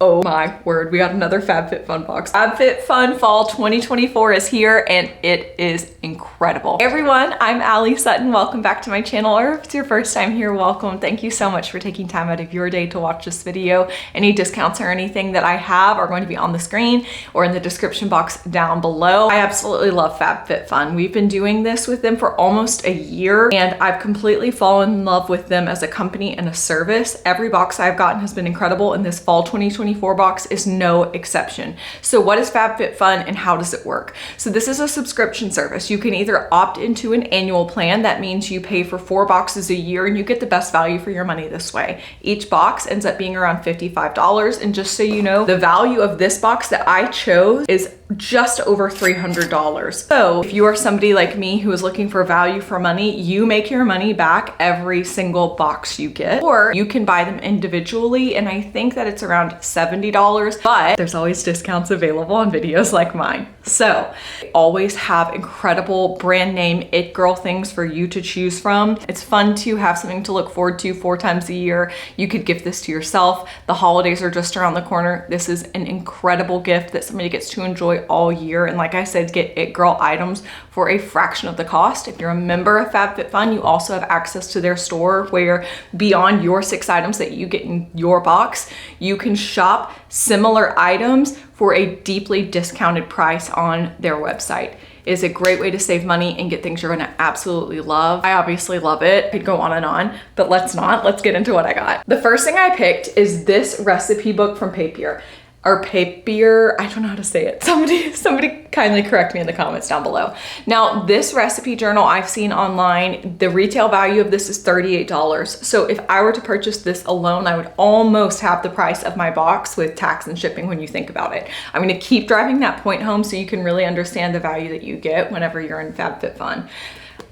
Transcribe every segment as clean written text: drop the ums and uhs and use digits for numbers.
Oh my word, we got another FabFitFun box. FabFitFun Fall 2024 is here and it is incredible. Hey everyone, I'm Allee-Sutton. Welcome back to my channel, or if it's your first time here, welcome. Thank you so much for taking time out of your day to watch this video. Any discounts or anything that I have are going to be on the screen or in the description box down below. I absolutely love FabFitFun. We've been doing this with them for almost a year and I've completely fallen in love with them as a company and a service. Every box I've gotten has been incredible, and this Fall 2024 box is no exception. So what is FabFitFun and how does it work? So this is a subscription service. You can either opt into an annual plan. That means you pay for 4 boxes a year and you get the best value for your money this way. Each box ends up being around $55. And just so you know, the value of this box that I chose is just over $300. So if you are somebody like me who is looking for value for money, you make your money back every single box you get, or you can buy them individually. And I think that it's around $70, but there's always discounts available on videos like mine. So I always have incredible brand name it girl things for you to choose from. It's fun to have something to look forward to 4 times a year. You could gift this to yourself. The holidays are just around the corner. This is an incredible gift that somebody gets to enjoy all year. And like I said, get it girl items for a fraction of the cost. If you're a member of FabFitFun, you also have access to their store where beyond your 6 items that you get in your box, you can shop similar items for a deeply discounted price on their website. It is a great way to save money and get things you're gonna absolutely love. I obviously love it. I could go on, but let's not. Let's get into what I got. The first thing I picked is this recipe book from Papier. Or Papier, I don't know how to say it. Somebody kindly correct me in the comments down below. Now, this recipe journal I've seen online, the retail value of this is $38. So if I were to purchase this alone, I would almost have the price of my box with tax and shipping when you think about it. I'm gonna keep driving that point home so you can really understand the value that you get whenever you're in FabFitFun.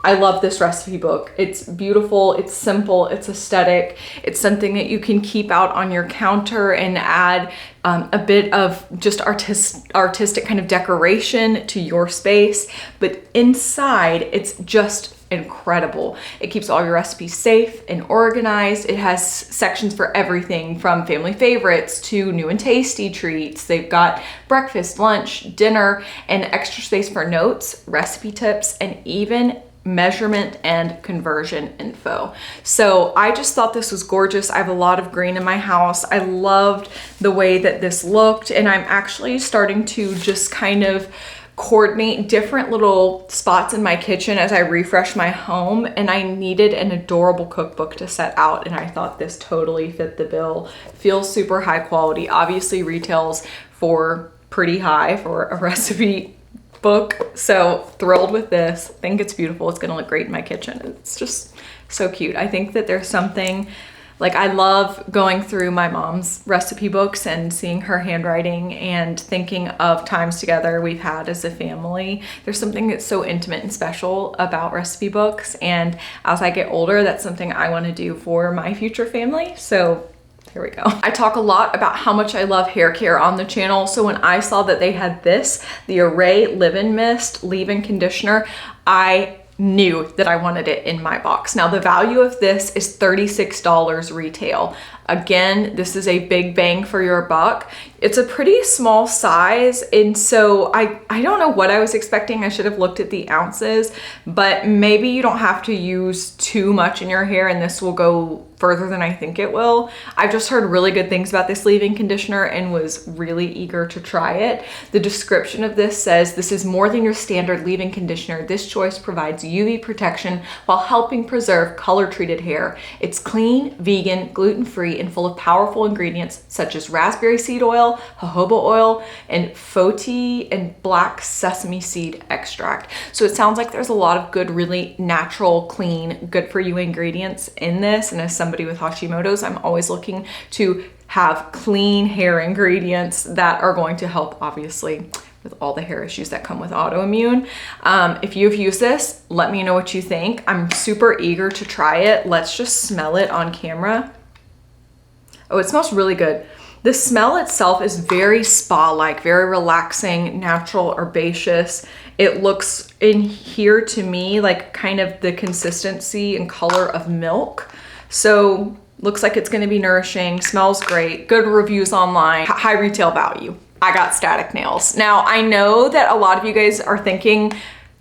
I love this recipe book. It's beautiful, it's simple, it's aesthetic. It's something that you can keep out on your counter and add a bit of just artistic kind of decoration to your space. But inside, it's just incredible. It keeps all your recipes safe and organized. It has sections for everything from family favorites to new and tasty treats. They've got breakfast, lunch, dinner, and extra space for notes, recipe tips, and even measurement and conversion info. So I just thought this was gorgeous. I have a lot of green in my house. I loved the way that this looked, and I'm actually starting to just kind of coordinate different little spots in my kitchen as I refresh my home, and I needed an adorable cookbook to set out, and I thought this totally fit the bill. Feels super high quality. Obviously retails for pretty high for a recipe book, so thrilled with this. I think it's beautiful. It's gonna look great in my kitchen. It's just so cute. I think that there's something, like, I love going through my mom's recipe books and seeing her handwriting and thinking of times together we've had as a family. There's something that's so intimate and special about recipe books, and as I get older, that's something I want to do for my future family. So here we go. I talk a lot about how much I love hair care on the channel. So when I saw that they had this, the Arey Leave-In Mist Leave-In Conditioner, I knew that I wanted it in my box. Now the value of this is $36 retail. Again, this is a big bang for your buck. It's a pretty small size, and so I don't know what I was expecting. I should have looked at the ounces, but maybe you don't have to use too much in your hair and this will go further than I think it will. I've just heard really good things about this leave-in conditioner and was really eager to try it. The description of this says, "This is more than your standard leave-in conditioner. This choice provides UV protection while helping preserve color-treated hair. It's clean, vegan, gluten-free, and full of powerful ingredients such as raspberry seed oil, jojoba oil, and foti and black sesame seed extract." So it sounds like there's a lot of good, really natural, clean, good for you ingredients in this. And as somebody with Hashimoto's, I'm always looking to have clean hair ingredients that are going to help, obviously, with all the hair issues that come with autoimmune. If you've used this, let me know what you think. I'm super eager to try it. Let's just smell it on camera. Oh, it smells really good. The smell itself is very spa-like, very relaxing, natural, herbaceous. It looks in here to me like kind of the consistency and color of milk. So Looks like it's gonna be nourishing, smells great, good reviews online, high retail value. I got static nails. Now, I know that a lot of you guys are thinking,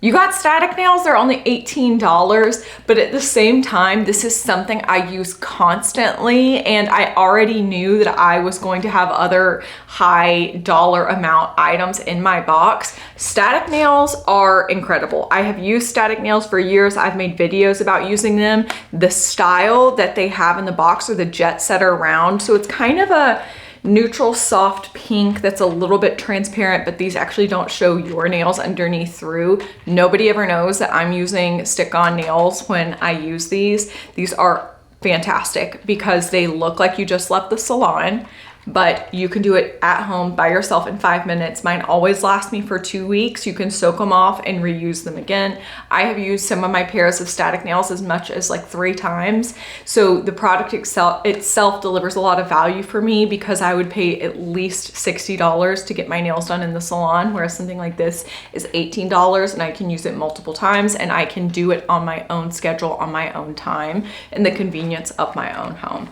you got static nails, they're only $18, but at the same time, this is something I use constantly, and I already knew that I was going to have other high dollar amount items in my box. Static nails are incredible. I have used static nails for years. I've made videos about using them. The style that they have in the box are the Jet Setter round, so it's kind of a neutral soft pink that's a little bit transparent, but these actually don't show your nails underneath through. Nobody ever knows that I'm using stick-on nails when I use these. These are fantastic because they look like you just left the salon, but you can do it at home by yourself in 5 minutes. Mine always last me for 2 weeks. You can soak them off and reuse them again. I have used some of my pairs of static nails as much as like 3 times. So the product itself delivers a lot of value for me because I would pay at least $60 to get my nails done in the salon, whereas something like this is $18 and I can use it multiple times and I can do it on my own schedule, on my own time, in the convenience of my own home.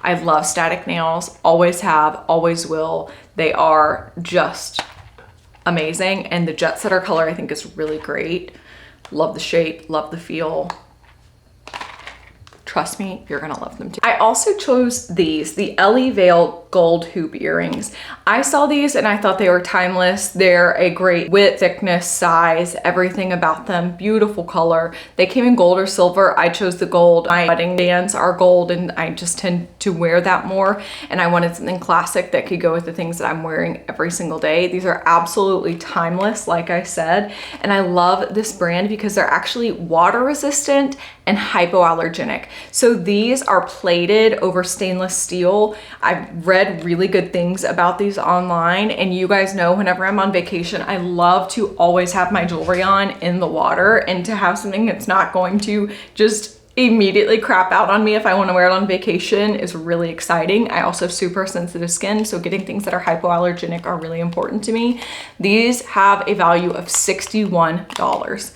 I love static nails, always have, always will. They are just amazing. And the Jet Setter color I think is really great. Love the shape, love the feel. Trust me, you're gonna love them too. I also chose these, the Ellie Vail gold hoop earrings. I saw these and I thought they were timeless. They're a great width, thickness, size, everything about them. Beautiful color. They came in gold or silver. I chose the gold. My wedding bands are gold and I just tend to wear that more. And I wanted something classic that could go with the things that I'm wearing every single day. These are absolutely timeless, like I said. And I love this brand because they're actually water resistant and hypoallergenic. So these are plated over stainless steel. I've read really good things about these online, and you guys know whenever I'm on vacation, I love to always have my jewelry on in the water, and to have something that's not going to just immediately crap out on me if I want to wear it on vacation is really exciting. I also have super sensitive skin, so getting things that are hypoallergenic are really important to me. These have a value of $61.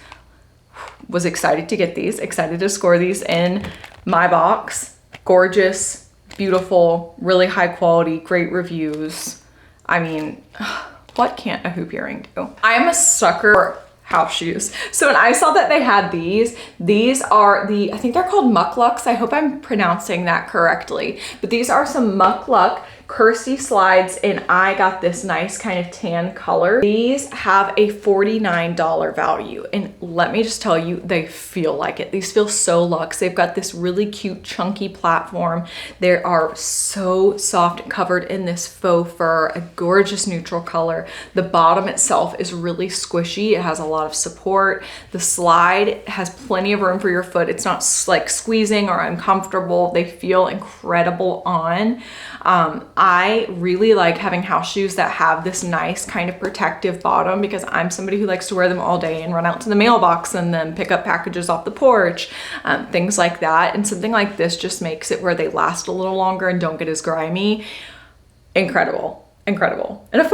Was excited to get these, excited to score these in my box. Gorgeous, beautiful, really high quality, great reviews. I mean, what can't a hoop earring do? I am a sucker for house shoes. So when I saw that they had these are the, I think they're called MukLuks. I hope I'm pronouncing that correctly, but these are some MukLuk Kirsty slides, and I got this nice kind of tan color. These have a $49 value, and let me just tell you, they feel like it. These feel so luxe. They've got this really cute chunky platform. They are so soft, covered in this faux fur, a gorgeous neutral color. The bottom itself is really squishy. It has a lot of support. The slide has plenty of room for your foot. It's not like squeezing or uncomfortable. They feel incredible on. I really like having house shoes that have this nice kind of protective bottom because I'm somebody who likes to wear them all day and run out to the mailbox and then pick up packages off the porch, things like that. And something like this just makes it where they last a little longer and don't get as grimy. Incredible, incredible. And a $49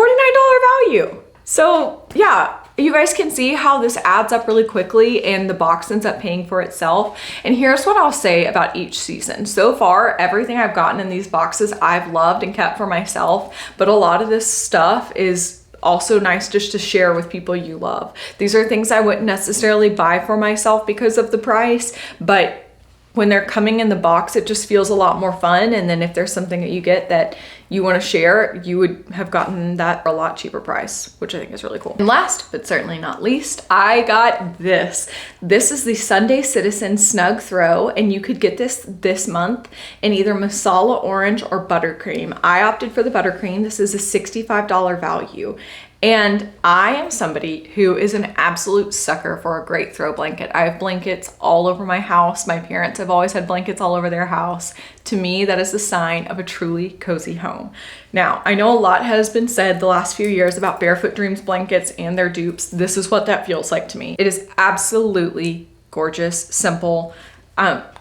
value. So yeah, you guys can see how this adds up really quickly and the box ends up paying for itself. And here's what I'll say about each season. So far, everything I've gotten in these boxes I've loved and kept for myself, but a lot of this stuff is also nice just to share with people you love. These are things I wouldn't necessarily buy for myself because of the price, but when they're coming in the box, it just feels a lot more fun. And then if there's something that you get that you want to share, you would have gotten that for a lot cheaper price, which I think is really cool. And last, but certainly not least, I got this. This is the Sunday Citizen Snug Throw, and you could get this month in either Masala Orange or Buttercream. I opted for the Buttercream. This is a $65 value. And I am somebody who is an absolute sucker for a great throw blanket. I have blankets all over my house. My parents have always had blankets all over their house. To me, that is the sign of a truly cozy home. Now, I know a lot has been said the last few years about Barefoot Dreams blankets and their dupes. This is what that feels like to me. It is absolutely gorgeous, simple,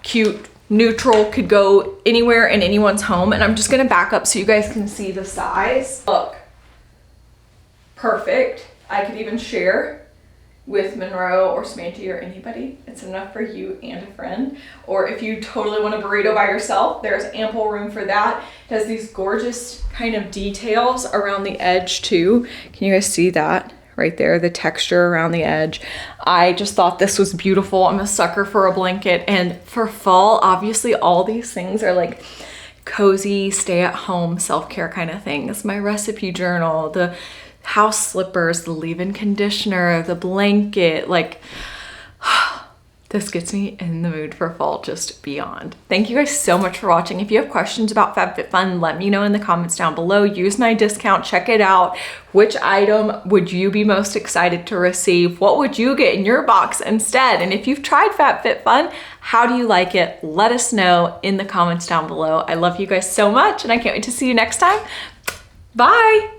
cute, neutral, could go anywhere in anyone's home. And I'm just gonna back up so you guys can see the size. Look. Perfect. I could even share. with Monroe or Smanty or anybody. It's enough for you and a friend. Or if you totally want a burrito by yourself, there's ample room for that. It has these gorgeous kind of details around the edge too. Can you guys see that? Right there, the texture around the edge. I just thought this was beautiful. I'm a sucker for a blanket, and for fall, obviously all these things are like cozy, stay at home, self-care kind of things. My recipe journal, the house slippers, the leave-in conditioner, the blanket, like this gets me in the mood for fall just beyond. Thank you guys so much for watching. If you have questions about FabFitFun, let me know in the comments down below. Use my discount, check it out. Which item would you be most excited to receive? What would you get in your box instead? And if you've tried FabFitFun, how do you like it? Let us know in the comments down below. I love you guys so much, and I can't wait to see you next time. Bye.